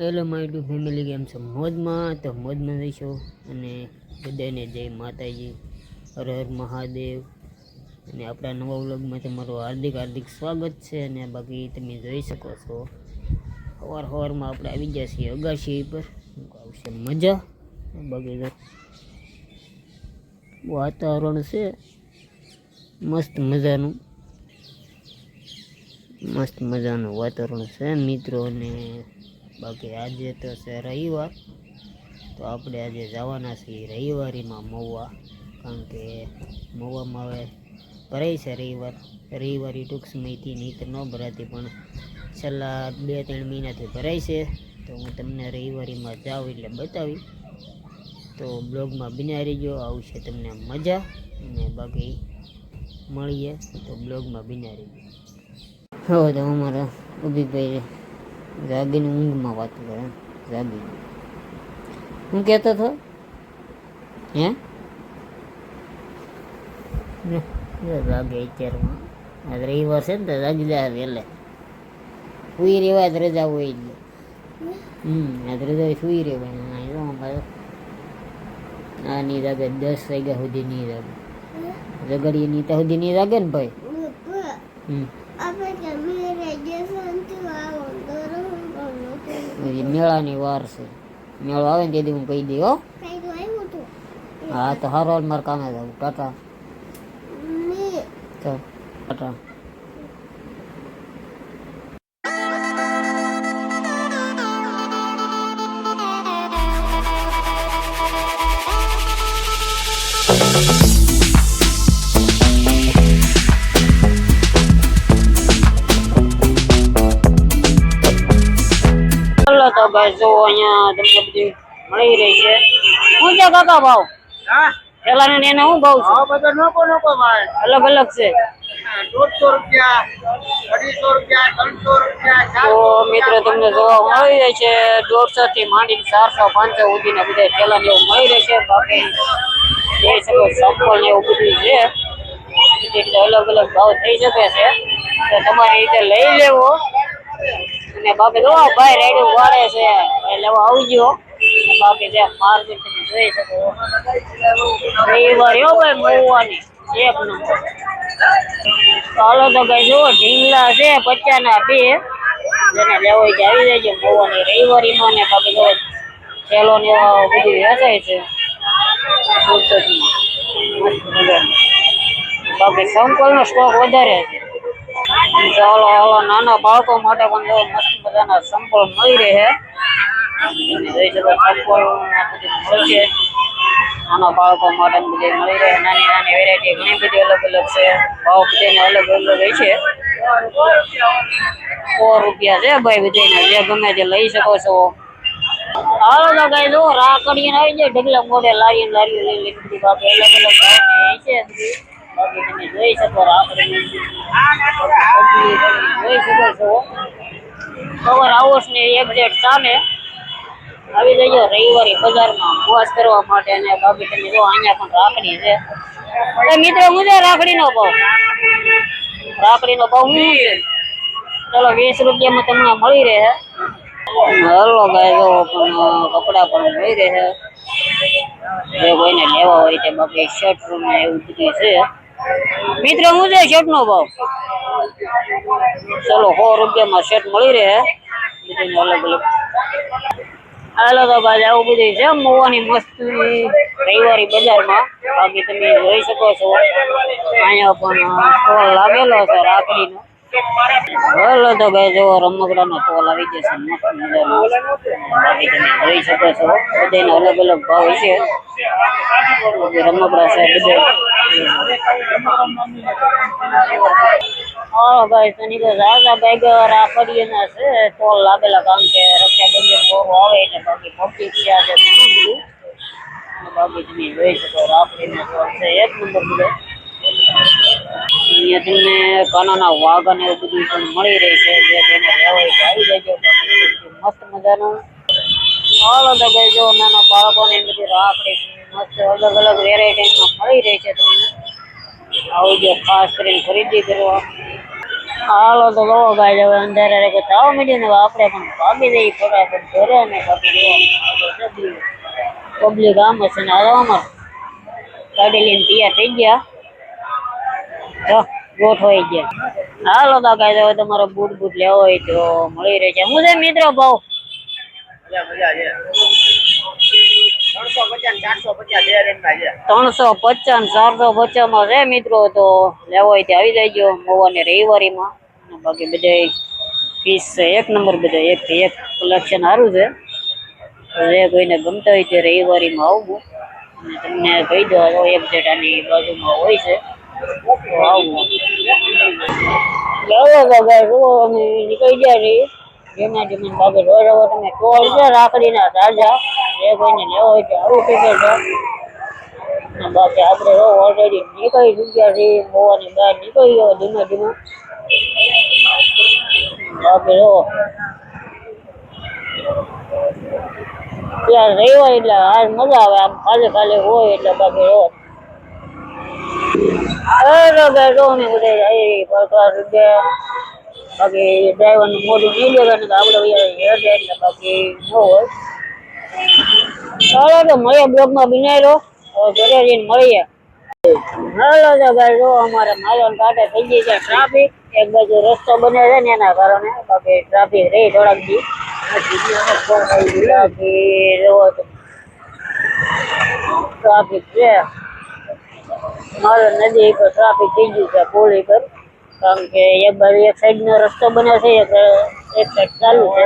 Hello my two family, કેમ છો? મોજમાં? તો મોજમાં રહીશો. અને બધાને જય માતાજી, હર હર મહાદેવ. અને આપણા નવા વ્લોગમાં તમારું હાર્દિક હાર્દિક સ્વાગત છે. અને બાકી તમે જોઈ શકો છો સવારમાં આપણે આવી ગયા છીએ અગાશી પર. આવશે મજા. બાકી વાતાવરણ છે મસ્ત મજાનું, મસ્ત મજાનું વાતાવરણ છે મિત્રો. અને બાકી આજે તો છે રવિવાર, તો આપણે આજે જવાના છીએ રવિવારીમાં મહુવા. કારણ કે મહુવામાં હવે ભરાય છે રવિવારી ટૂંક સમયથી, નહીં તો ન ભરાતી, પણ છેલ્લા 2-3 મહિનાથી ભરાય છે. તો હું તમને રવિવારીમાં જાઉં એટલે બતાવી. તો બ્લોગમાં બન્યા રહીજો, આવશે તમને મજા. અને બાકી મળીએ તો બ્લોગમાં બન્યા રહીજો. હવે તો અમારા ઉભીભાઈ જાગીને ઊંઘમાં વાત કરે. જાગી હું કહેતો હતો હે જાગે અત્યારમાં. આજ રવિવાર છે ને તો જાગી જાય વહેલે. સુઈ રહેવાય રજા હોય જ. આજ રજા સુઈ રહેવાય. આ નહીં જાગે 10 વાગ્યા સુધી નહીં જાગે. જગડીએ નહીં ત્યાં સુધી નહીં જાગે ને ભાઈ. મેળાની વાર છે. મેળો આવે ને તેથી હું કહી દઈ. હો હા તો હારો મારે કામે જાવ. ટાટા. ટાટા. તો ભાઈ જો અહીંયા તમને બધી મળી રહી છે. શું છે કાકા ભાવ? પેલા ને એને શું ભાવ છે? અલગ અલગ છે. 150 રૂપિયા, 250 રૂપિયા, 300 રૂપિયા. તો મિત્રો તમને જોવા મળી રહે છે 150 થી માંડીને 400, 500 સુધીના બધા પેલા ને એવું મળી રહેશે. બાકી જોઈ શકો સંપલ ને એવું બધું છે. એટલે અલગ અલગ ભાવ થઈ શકે છે, તો તમારી રીતે લઈ લેવો. અને બાકી જો ભાઈ રેડી વાળે છે લેવા આવજો. બાકી જે માર્કેટ તમે જોઈ શકો રવિવાર એવો ભાઈ મહુવાની એક નંબર. ચાલો તો ભાઈ જુઓ ઢીંગલા છે 50 ના 2. જેને લેવો હોય આવી જાય મહુવાની રવિવારીમાં. ને બાકી જો થેલો ને બધું વેચાય છે. બાકી સંપલ નો સ્ટોક વધારે છે. ચાલો હાલો, નાના બાળકો માટે પણ મસ્ત મજાના સંપલ મળી રહે. જોઈ શકો સંપલ મળશે નાના બાળકો માટે બધી મળી રહે. નાની નાની વેરાયટી ઘણી બધી અલગ અલગ છે. ભાવ બધાને અલગ અલગ હોય છે. 100 રૂપિયા છે ભાઈ બધાને, જે ગમે તે લઈ શકો છો. હાલો તો કઈ જો રાખડીને આવી જાય ઢગલા મોઢે લારીઓ લઈ લે બધી. બાકી અલગ અલગ ભાવ છે. બાકી તમે જોઈ શકો રાખડી જોઈ શકો છો. પાવર હાઉસ ની એક્ઝેક્ટ સામે આવી જજો રવિવારી બજારમાં મોજ કરવા માટે. અને બાકી તમે જો અહીંયા પણ રાખડી છે. મિત્રો શું છે રાખડીનો ભાવ? રાખડીનો ભાવ શું છે? ચલો 20 રૂપિયામાં તમને મળી રહે. હલો ગાય જો પણ કપડા પણ મળી રહે જે કોઈને લેવા હોય તે. બાકી શર્ટ ને એવું બધું છે. મિત્રો શું છે શર્ટ નો ભાવ? ચલો 100 રૂપિયામાં શર્ટ મળી રહે. અલગ અલગ. હાલો તો ભાઈ આવું બધું છે મહુવાની મસ્ત રવિવારી બજારમાં. બાકી તમે જોઈ શકો છો અહીંયા પણ સ્ટોલ લાગેલો છે રાખડીનો. હાલો તો ભાઈ જો રમકડાનો સ્ટોલ આવી જશે મસ્ત મજાનો. બાકી તમે જોઈ શકો છો બધાનો અલગ અલગ ભાવ છે. રમકડા છે બધા. હા ભાઈ તની તો ઝાઝા બેગ રાખડીના છે સ્ટોલ લાગેલા. કારણ કે રક્ષાબંધન ઓરો આવે એટલે બાકી પબ્લિક ત્યાં છે ઘણું બધું. બાકી તમે જોઈ શકો રાખડીનો સ્ટોલ છે એક નંબર બધો. અહીંયા તમને કાનાના વાઘ અને એવું બધું પણ મળી રહે છે. જે તેને લેવા હોય તો આવી જજો. મસ્ત મજાનું. હાલો તો ભાઈ જો નાના બાળકોની બધી રાખડી મસ્ત અલગ અલગ વેરાયટીમાં મળી રહી છે. તમને આવજો ખાસ કરીને ખરીદી કરવા. હાલો તો ગવો ગાય હવે અંધારે રે તાવ મીડી ને આપણે પણ ભાગી જઈ ફટાફટ ઘરે ને બાકી પબ્લિક આમ હશે ને આરામમાં ગાડી લઈને તૈયાર થઈ ગયા તો ગોઠવાઈ ગયા. હાલો તો ગાય હવે તમારો બૂટ બૂટ લેવો હોય તો મળી રહે છે. હું છે મિત્રો ભાવ 350 450 માં છે મિત્રો. તો લેવો હોય તો આવી જાય મોવાની રવિવારીમાં. બાકી બધા ફીસ છે એક નંબર, બધા એક થી એક કલેક્શન સારું છે. જે કોઈને ગમતા હોય તે રવિવારીમાં આવવું અને તમને કહી દો એક જેટાની બાજુમાં હોય છે તો આવવું. અમે નીકળી ગયા છીએ જેના જમીન બાકી રોજ તમે ટોળ છે રાખડીના તાજા જે કોઈને લેવો હોય તો આવું ટિકિટ છે. બાકી આપણે ઓલરેડી નીકળી ચૂક્યા છીએ મોવાની બહાર નીકળી ગયો ધીમે ધીમે. બાકી ત્યાં રવિવાર એટલે આજ મજા આવે આમ ખાલી ખાલી હોય એટલે. બાકી બાકી ડ્રાઈવર નું મોઢું નહીં લેવાનું આપડે એટલે બાકી ન હોય. ચાલો તો મળીએ બ્લોગમાં બનાવી ઘરે જઈને મળીએ. હાલો તો ભાઈ જો અમારે માલવણ કાંઠે થઈ ગઈ છે ટ્રાફિક. એક બાજુ રસ્તો બને છે ને એના કારણે બાકી ટ્રાફિક રહી થોડાક દી. બાકી જો ટ્રાફિક છે માલવણ નદી પર ટ્રાફિક થઈ ગયું છે પુલ પર. કારણ કે એક બાજુ એક સાઈડ નો રસ્તો બને છે એક સાઈડ ચાલુ છે.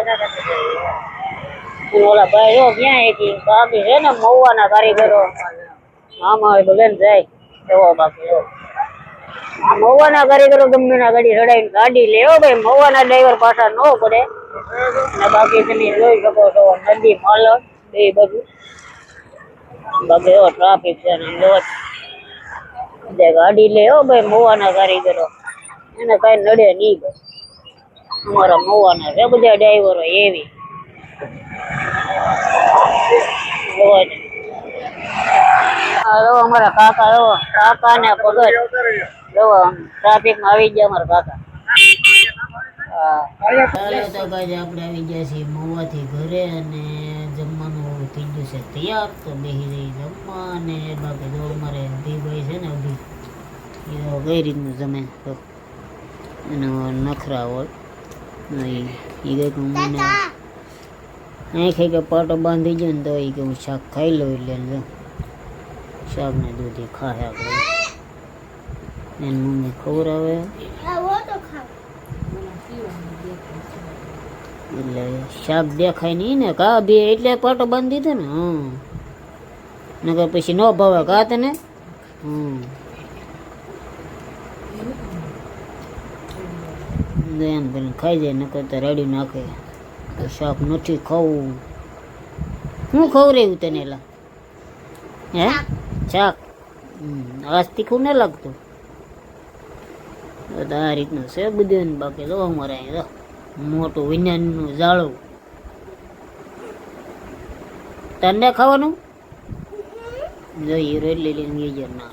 ઓલા ભાઈ જો ક્યાં બાકી છે ને મહુવાના કારીગરો આમાં તો લઈને જાય એવો. બાકી મહુવાના કારીગરો ગમે ના ગાડી ચડાવીને ગાડી લેવો ભાઈ મહુવાના ડ્રાઈવર પાછા ન પડે. અને બાકી તમે જોઈ શકો છો નદી માલણ બે બાજુ. બાકી એવો ટ્રાફિક છે ને ગાડી લેવો ભાઈ મહુવાના કારીગરો એને કઈ નડે નહીં ભાઈ. અમારા મહુવાના છે બધા ડ્રાઈવરો એવી. અમારા કાકા ને પગર ટ્રાફિક માં આવી ગયા અમારા કાકા. આપણે આવી ગયા છીએ મહુવાથી ઘરે અને જમવાનું થઈ ગયું છે તૈયાર. તો બેસી જઈ જમવા. અને બાકી જો અમારે ભાઈ છે ને કઈ રીતનું જમે એનો નખરા હોય એ કઈક મને અહીં ખાઈ કે પાટો બાંધી ગયો ને તો એ કે હું શાક ખાઈ લઉં એટલે શાક ને દૂધી ખાય આપણે. એની મમ્મી ખવડાવે એટલે શાક દેખાય નહીં ને કા બે એટલે પાટો બાંધી દીધો ને. નકર પછી ન ભાવે કા તને. એમ કરીને ખાઈ જાય નકર તો રેડી નાખે શાક નથી ખાવું. શું ખવડાવ્યું તને એલા હે શાક? આજ તીખું ન લાગતું. આ રીતનું છે બધું. બાકી જો અમારે અહીં મોટું વિજ્ઞાનનું જાળું. તને ખાવાનું જોઈએ રોટલી લઈને ગઈ ના